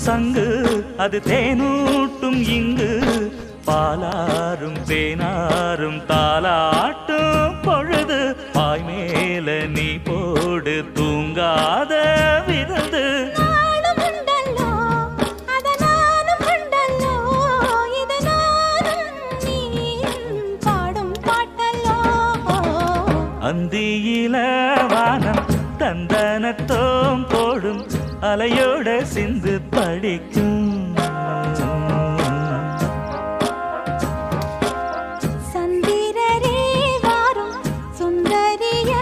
சங்கு அது தேனூட்டும் இங்கு பாலாரும் தேனாரும் தாலாட்டும் பொழுது பாய் மேல நீ போடு தூங்காத விருந்து அந்தியில வானம் தந்தனத்தோம் போடும் அலையோட சிந்து படிக்கும்